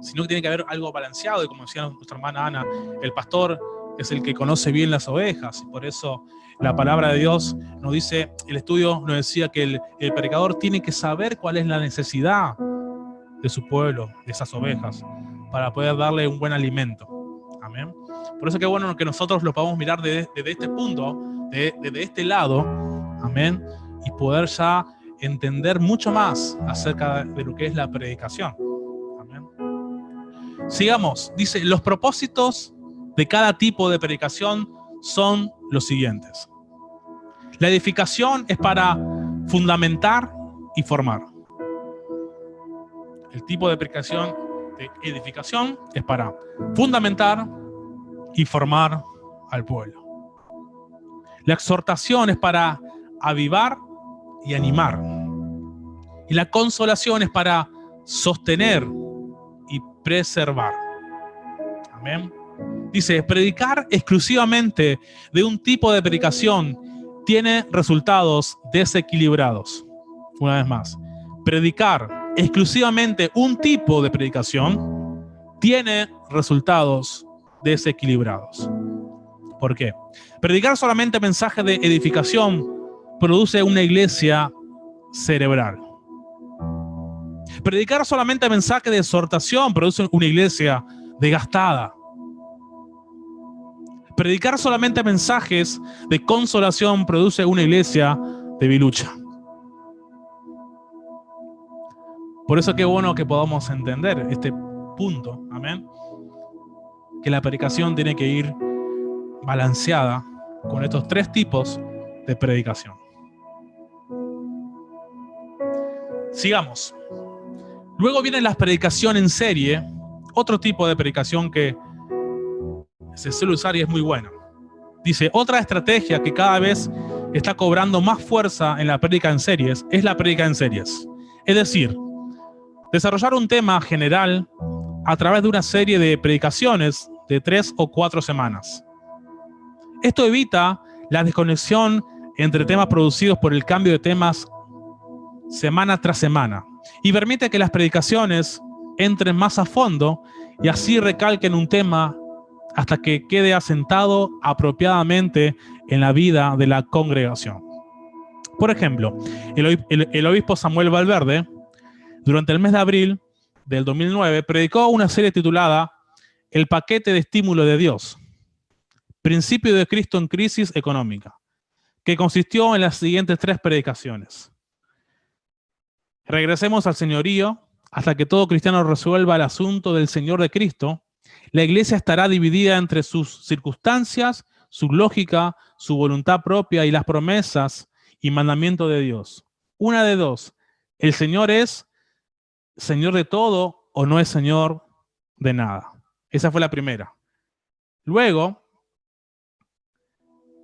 sino que tiene que haber algo balanceado. Y como decía nuestra hermana Ana, el pastor es el que conoce bien las ovejas, y por eso la palabra de Dios nos dice, el estudio nos decía que el predicador tiene que saber cuál es la necesidad de su pueblo, de esas ovejas, para poder darle un buen alimento. Amén. Por eso que bueno que nosotros lo podamos mirar desde este punto, desde este lado, amén, y poder ya entender mucho más acerca de lo que es la predicación. Amén. Sigamos. Dice, los propósitos de cada tipo de predicación son los siguientes. La edificación es para fundamentar y formar. El tipo de predicación de edificación es para fundamentar y formar al pueblo. La exhortación es para avivar y animar. Y la consolación es para sostener y preservar. Amén. Dice, predicar exclusivamente de un tipo de predicación tiene resultados desequilibrados. Una vez más, predicar exclusivamente un tipo de predicación tiene resultados desequilibrados. ¿Por qué? Predicar solamente mensajes de edificación produce una iglesia cerebral. Predicar solamente mensajes de exhortación produce una iglesia desgastada. Predicar solamente mensajes de consolación produce una iglesia debilucha. Por eso qué bueno que podamos entender este punto, amén, que la predicación tiene que ir balanceada con estos tres tipos de predicación. Sigamos. Luego viene la predicación en serie, otro tipo de predicación que se suele usar y es muy buena. Dice, otra estrategia que cada vez está cobrando más fuerza en la prédica en series es la prédica en series. Es decir, desarrollar un tema general a través de una serie de predicaciones de 3 o 4 semanas. Esto evita la desconexión entre temas producidos por el cambio de temas semana tras semana y permite que las predicaciones entren más a fondo y así recalquen un tema hasta que quede asentado apropiadamente en la vida de la congregación. Por ejemplo, el obispo Samuel Valverde, durante el mes de abril del 2009, predicó una serie titulada El paquete de estímulo de Dios, Principio de Cristo en crisis económica, que consistió en las siguientes 3 predicaciones. Regresemos al señorío hasta que todo cristiano resuelva el asunto del Señor de Cristo. La iglesia estará dividida entre sus circunstancias, su lógica, su voluntad propia y las promesas y mandamientos de Dios. Una de dos, el Señor es Señor de todo o no es Señor de nada. Esa fue la primera. Luego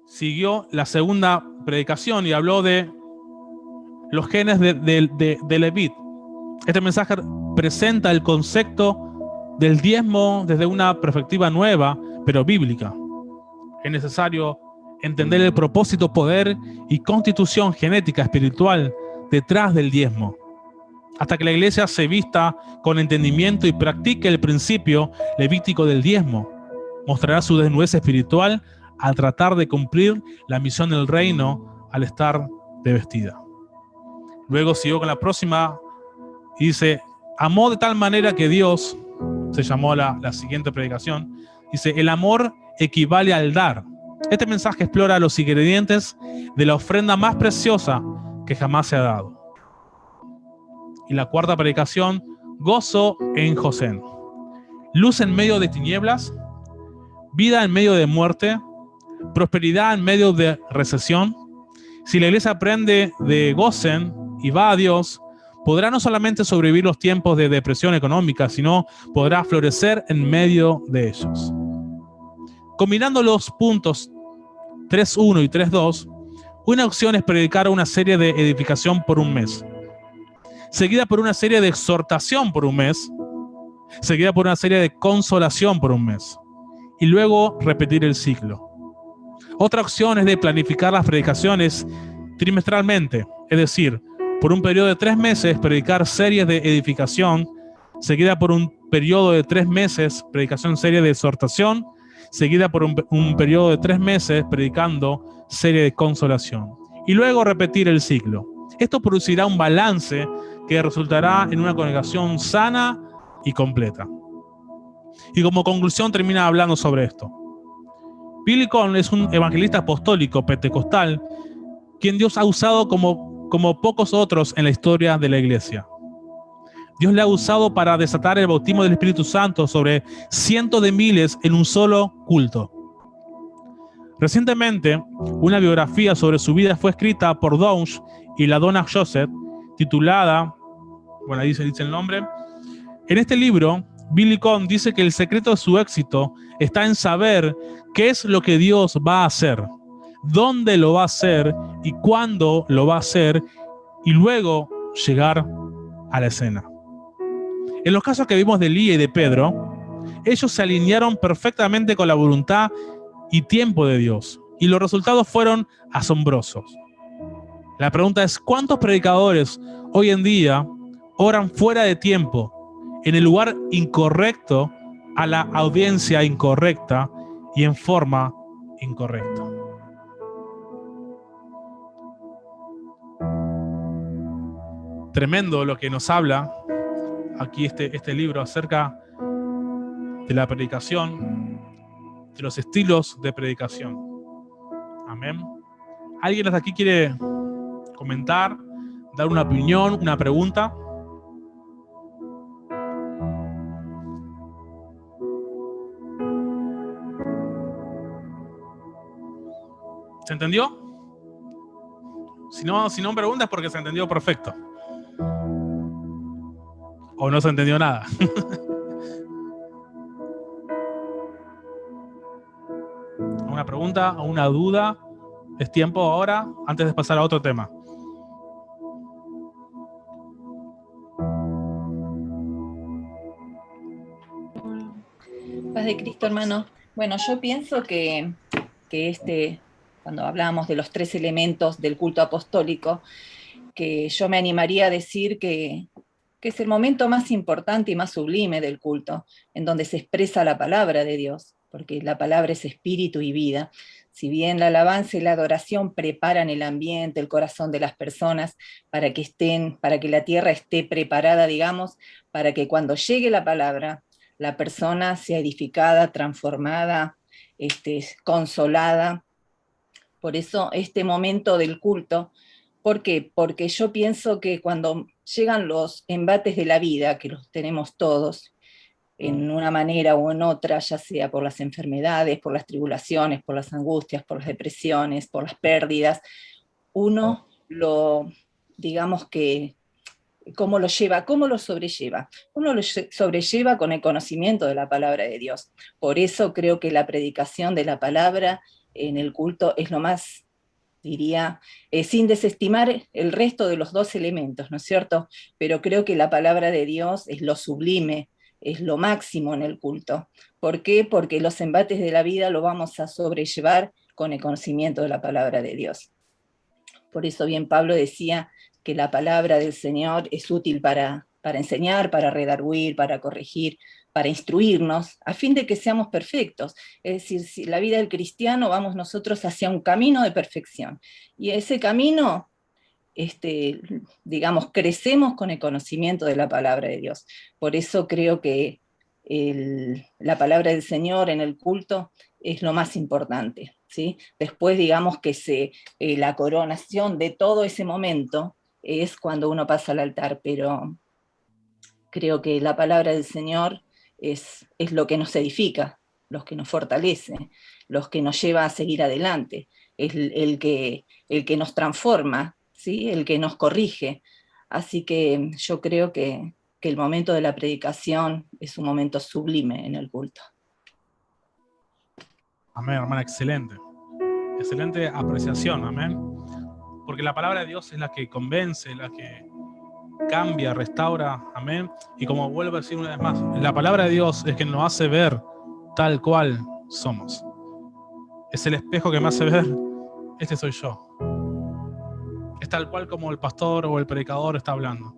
siguió la segunda predicación y habló de los genes de Levit. Este mensaje presenta el concepto del diezmo desde una perspectiva nueva, pero bíblica. Es necesario entender el propósito, poder y constitución genética espiritual detrás del diezmo, hasta que la iglesia se vista con entendimiento y practique el principio levítico del diezmo. Mostrará su desnudez espiritual al tratar de cumplir la misión del reino al estar de vestida. Luego siguió con la próxima y dice, amó de tal manera que Dios, se llamó la siguiente predicación, dice, el amor equivale al dar. Este mensaje explora los ingredientes de la ofrenda más preciosa que jamás se ha dado. Y la cuarta predicación, gozo en Josén. Luz en medio de tinieblas, vida en medio de muerte, prosperidad en medio de recesión. Si la iglesia aprende de Gosen y va a Dios, podrá no solamente sobrevivir los tiempos de depresión económica, sino podrá florecer en medio de ellos. Combinando los puntos 3.1 y 3.2, una opción es predicar una serie de edificación por un mes, seguida por una serie de exhortación por un mes, seguida por una serie de consolación por un mes, y luego repetir el ciclo. Otra opción es de planificar las predicaciones trimestralmente, es decir, por un periodo de 3 meses predicar series de edificación, seguida por un periodo de 3 meses predicación serie de exhortación, seguida por un periodo de 3 meses predicando serie de consolación, y luego repetir el ciclo. Esto producirá un balance que resultará en una congregación sana y completa. Y como conclusión termina hablando sobre esto. Billy Conn es un evangelista apostólico pentecostal quien Dios ha usado como como pocos otros en la historia de la iglesia. Dios le ha usado para desatar el bautismo del Espíritu Santo sobre cientos de miles en un solo culto. Recientemente, una biografía sobre su vida fue escrita por Downs y la Donna Joseph, titulada, bueno, ahí dice el nombre. En este libro, Billy Conn dice que el secreto de su éxito está en saber qué es lo que Dios va a hacer, dónde lo va a hacer y cuándo lo va a hacer, y luego llegar a la escena. En los casos que vimos de Elías y de Pedro, ellos se alinearon perfectamente con la voluntad y tiempo de Dios, y los resultados fueron asombrosos. La pregunta es, ¿cuántos predicadores hoy en día oran fuera de tiempo, en el lugar incorrecto, a la audiencia incorrecta y en forma incorrecta? Tremendo lo que nos habla aquí este libro acerca de la predicación, de los estilos de predicación. Amén. ¿Alguien hasta aquí quiere comentar, dar una opinión, una pregunta? ¿Se entendió? Si no preguntas es porque se entendió perfecto. O no se entendió nada. ¿Una pregunta o una duda? Es tiempo ahora, antes de pasar a otro tema. Paz de Cristo, hermano. Bueno, yo pienso que cuando hablábamos de los 3 elementos del culto apostólico, que yo me animaría a decir que es el momento más importante y más sublime del culto, en donde se expresa la palabra de Dios, porque la palabra es espíritu y vida. Si bien la alabanza y la adoración preparan el ambiente, el corazón de las personas, para que la tierra esté preparada, digamos, para que cuando llegue la palabra, la persona sea edificada, transformada, consolada. Por eso este momento del culto, ¿por qué? Porque yo pienso que cuando llegan los embates de la vida, que los tenemos todos, en una manera o en otra, ya sea por las enfermedades, por las tribulaciones, por las angustias, por las depresiones, por las pérdidas, uno digamos que, ¿cómo lo lleva? ¿Cómo lo sobrelleva? Uno lo sobrelleva con el conocimiento de la palabra de Dios. Por eso creo que la predicación de la palabra en el culto es lo más, diría, sin desestimar el resto de los 2 elementos, ¿no es cierto? Pero creo que la palabra de Dios es lo sublime, es lo máximo en el culto. ¿Por qué? Porque los embates de la vida lo vamos a sobrellevar con el conocimiento de la palabra de Dios. Por eso bien Pablo decía que la palabra del Señor es útil para enseñar, para redarguir, para corregir, para instruirnos, a fin de que seamos perfectos. Es decir, si la vida del cristiano vamos nosotros hacia un camino de perfección. Y ese camino, digamos, crecemos con el conocimiento de la palabra de Dios. Por eso creo que la palabra del Señor en el culto es lo más importante, ¿sí? Después, digamos que la coronación de todo ese momento es cuando uno pasa al altar, pero creo que la palabra del Señor es lo que nos edifica, lo que nos fortalece, lo que nos lleva a seguir adelante, es el que nos transforma, ¿sí? El que nos corrige. Así que yo creo que el momento de la predicación es un momento sublime en el culto. Amén, hermana, excelente. Excelente apreciación, amén. Porque la palabra de Dios es la que convence, la que cambia, restaura, amén. Y como vuelvo a decir una vez más, la palabra de Dios es que nos hace ver tal cual somos. Es el espejo que me hace ver, este soy yo. Es tal cual como el pastor o el predicador está hablando.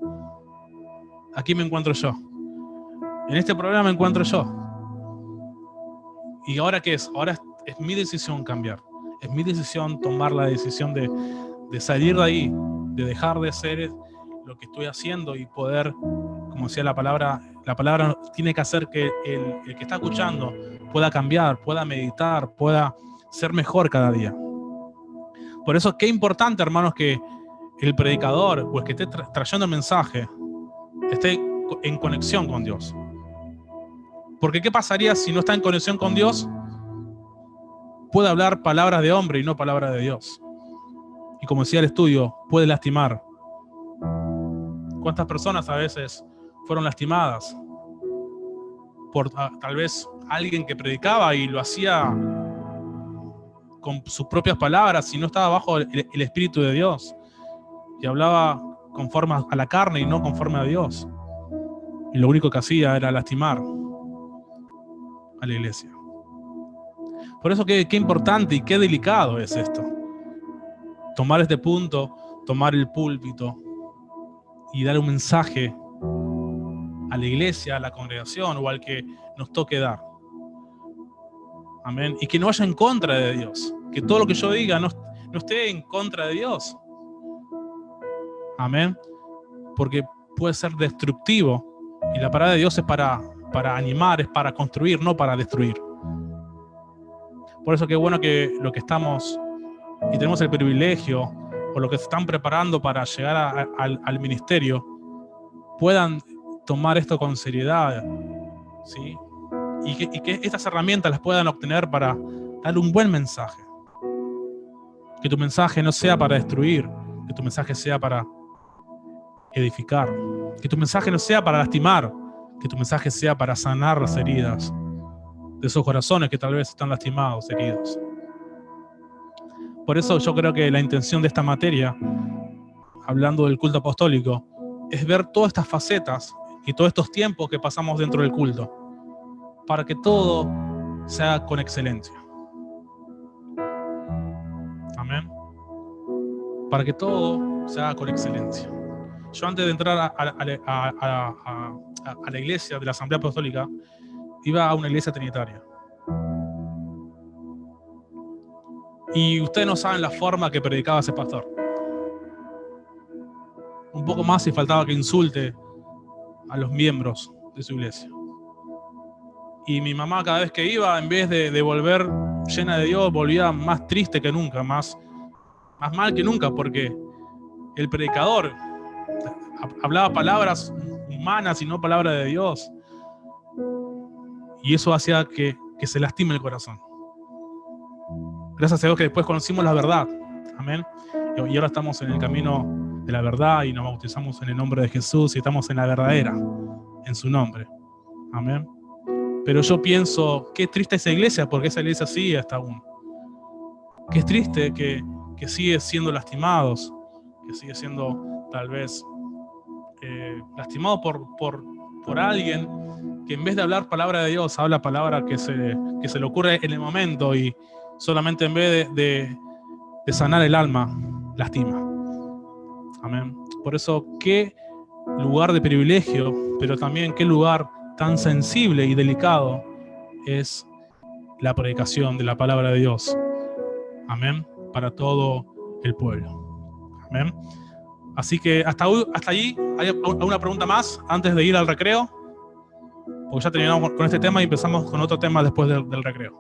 Aquí me encuentro yo. En este programa me encuentro yo. ¿Y ahora qué es? Ahora es mi decisión cambiar. Es mi decisión tomar la decisión de salir de ahí, de dejar de ser lo que estoy haciendo y poder, como decía la palabra tiene que hacer que el que está escuchando pueda cambiar, pueda meditar, pueda ser mejor cada día. Por eso qué importante, hermanos, que el predicador o el que esté trayendo el mensaje esté en conexión con Dios. Porque ¿qué pasaría si no está en conexión con Dios? Puede hablar palabras de hombre y no palabras de Dios. Y como decía el estudio, puede lastimar. ¿Cuántas personas a veces fueron lastimadas por tal vez alguien que predicaba y lo hacía con sus propias palabras y no estaba bajo el Espíritu de Dios? Y hablaba conforme a la carne y no conforme a Dios. Y lo único que hacía era lastimar a la iglesia. Por eso qué importante y qué delicado es esto. Tomar este punto, tomar el púlpito y dar un mensaje a la iglesia, a la congregación o al que nos toque dar. Amén. Y que no vaya en contra de Dios. Que todo lo que yo diga no esté en contra de Dios. Amén. Porque puede ser destructivo. Y la palabra de Dios es para animar, es para construir, no para destruir. Por eso qué bueno que lo que estamos y tenemos el privilegio, o lo que se están preparando para llegar al ministerio, puedan tomar esto con seriedad, ¿sí? Y que estas herramientas las puedan obtener para dar un buen mensaje. Que tu mensaje no sea para destruir, que tu mensaje sea para edificar. Que tu mensaje no sea para lastimar, que tu mensaje sea para sanar las heridas de esos corazones que tal vez están lastimados, heridos. Por eso yo creo que la intención de esta materia, hablando del culto apostólico, es ver todas estas facetas y todos estos tiempos que pasamos dentro del culto, para que todo sea con excelencia. Amén. Para que todo sea con excelencia. Yo antes de entrar a la iglesia de la Asamblea Apostólica, iba a una iglesia trinitaria. Y ustedes no saben la forma que predicaba ese pastor. Un poco más y faltaba que insulte a los miembros de su iglesia. Y mi mamá cada vez que iba, en vez de volver llena de Dios, volvía más triste que nunca, más mal que nunca, porque el predicador hablaba palabras humanas y no palabras de Dios. Y eso hacía que se lastime el corazón. Gracias a Dios que después conocimos la verdad. Amén. Y ahora estamos en el camino de la verdad y nos bautizamos en el nombre de Jesús y estamos en la verdadera, en su nombre. Amén. Pero yo pienso, qué triste esa iglesia, porque esa iglesia sigue hasta aún. Qué triste que sigue siendo lastimados, que sigue siendo tal vez lastimado por alguien que en vez de hablar palabra de Dios, habla palabra que se le ocurre en el momento y solamente en vez de sanar el alma, lastima. Amén. Por eso, qué lugar de privilegio, pero también qué lugar tan sensible y delicado es la predicación de la palabra de Dios. Amén. Para todo el pueblo. Amén. Así que hasta allí, ¿hay alguna pregunta más antes de ir al recreo? Porque ya terminamos con este tema y empezamos con otro tema después del recreo.